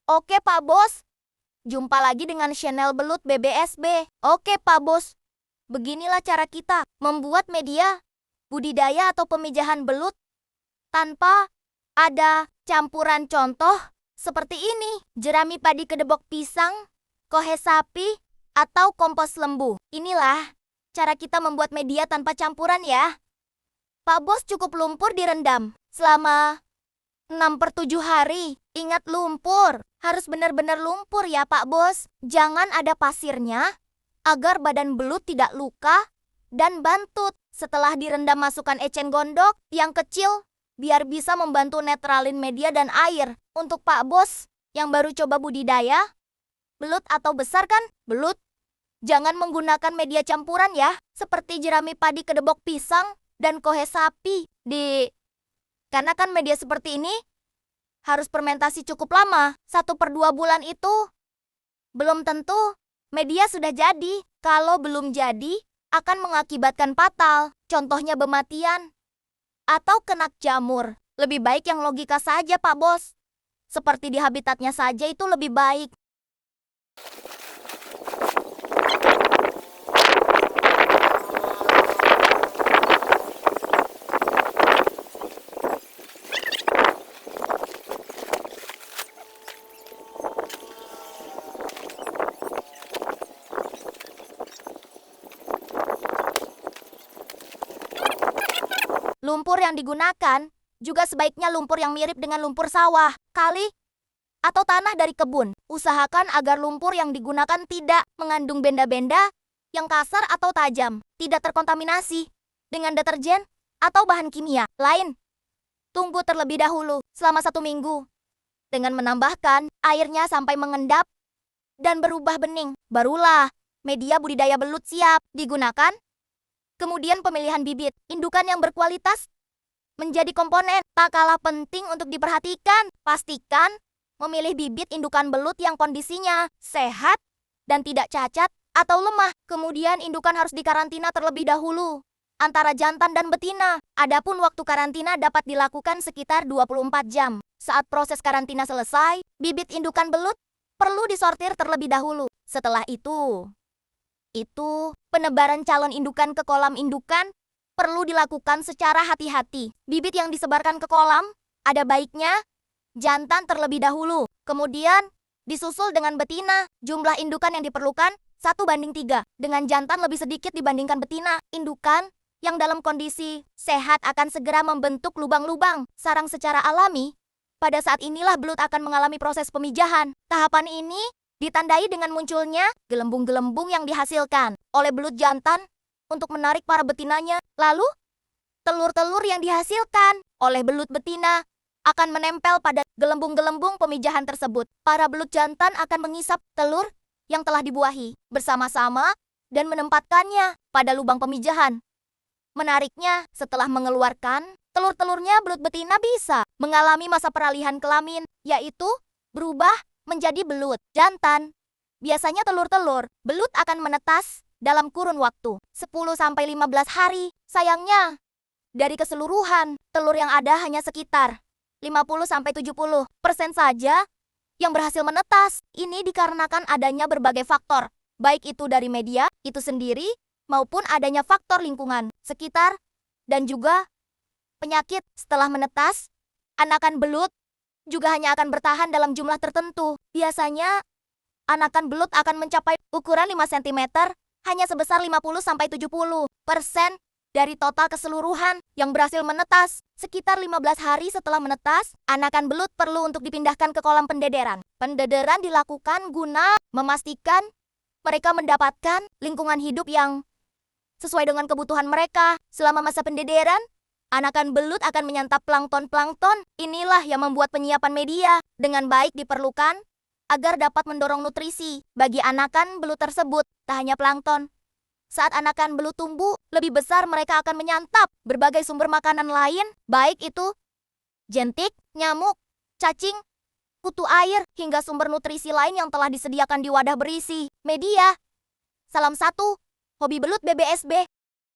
Oke Pak Bos, jumpa lagi dengan channel Belut BBSB. Oke Pak Bos, beginilah cara kita membuat media budidaya atau pemijahan belut tanpa ada campuran contoh seperti ini. Jerami padi kedebok pisang, kohe sapi, atau kompos lembu. Inilah cara kita membuat media tanpa campuran ya. Pak Bos, cukup lumpur direndam selama 6/7 hari. Ingat, lumpur harus benar-benar lumpur ya Pak Bos. Jangan ada pasirnya agar badan belut tidak luka dan bantut. Setelah direndam, masukkan eceng gondok yang kecil biar bisa membantu netralin media dan air. Untuk Pak Bos yang baru coba budidaya belut atau besarkan belut, jangan menggunakan media campuran ya, seperti jerami padi kedebok pisang dan kohe sapi. Karena kan media seperti ini harus fermentasi cukup lama, 1/2 bulan itu belum tentu media sudah jadi. Kalau belum jadi, akan mengakibatkan fatal. Contohnya bematian atau kena jamur. Lebih baik yang logika saja Pak Bos. Seperti di habitatnya saja itu lebih baik. Lumpur yang digunakan juga sebaiknya lumpur yang mirip dengan lumpur sawah, kali, atau tanah dari kebun. Usahakan agar lumpur yang digunakan tidak mengandung benda-benda yang kasar atau tajam, tidak terkontaminasi dengan deterjen atau bahan kimia lain. Tunggu terlebih dahulu selama 1 minggu dengan menambahkan airnya sampai mengendap dan berubah bening. Barulah media budidaya belut siap digunakan. Kemudian pemilihan bibit indukan yang berkualitas menjadi komponen tak kalah penting untuk diperhatikan. Pastikan memilih bibit indukan belut yang kondisinya sehat dan tidak cacat atau lemah. Kemudian indukan harus dikarantina terlebih dahulu antara jantan dan betina. Adapun waktu karantina dapat dilakukan sekitar 24 jam. Saat proses karantina selesai, bibit indukan belut perlu disortir terlebih dahulu. Setelah itu penebaran calon indukan ke kolam indukan perlu dilakukan secara hati-hati. Bibit yang disebarkan ke kolam, ada baiknya jantan terlebih dahulu. Kemudian disusul dengan betina. Jumlah indukan yang diperlukan 1:3. Dengan jantan lebih sedikit dibandingkan betina. Indukan yang dalam kondisi sehat akan segera membentuk lubang-lubang sarang secara alami. Pada saat inilah belut akan mengalami proses pemijahan. Tahapan ini ditandai dengan munculnya gelembung-gelembung yang dihasilkan oleh belut jantan untuk menarik para betinanya. Lalu, telur-telur yang dihasilkan oleh belut betina akan menempel pada gelembung-gelembung pemijahan tersebut. Para belut jantan akan mengisap telur yang telah dibuahi bersama-sama dan menempatkannya pada lubang pemijahan. Menariknya, setelah mengeluarkan telur-telurnya, belut betina bisa mengalami masa peralihan kelamin, yaitu berubah menjadi belut jantan. Biasanya telur-telur belut akan menetas dalam kurun waktu 10-15 hari. Sayangnya, dari keseluruhan telur yang ada hanya sekitar 50-70% saja yang berhasil menetas. Ini dikarenakan adanya berbagai faktor, baik itu dari media itu sendiri maupun adanya faktor lingkungan sekitar dan juga penyakit. Setelah menetas, anakan belut juga hanya akan bertahan dalam jumlah tertentu. Biasanya, anakan belut akan mencapai ukuran 5 cm hanya sebesar 50-70% dari total keseluruhan yang berhasil menetas. Sekitar 15 hari setelah menetas, anakan belut perlu untuk dipindahkan ke kolam pendederan. Pendederan dilakukan guna memastikan mereka mendapatkan lingkungan hidup yang sesuai dengan kebutuhan mereka. Selama masa pendederan, anakan belut akan menyantap plankton-plankton. Inilah yang membuat penyiapan media dengan baik diperlukan agar dapat mendorong nutrisi bagi anakan belut tersebut. Tak hanya plankton, saat anakan belut tumbuh lebih besar, mereka akan menyantap berbagai sumber makanan lain, baik itu jentik, nyamuk, cacing, kutu air, hingga sumber nutrisi lain yang telah disediakan di wadah berisi media. Salam satu, hobi belut BBSB.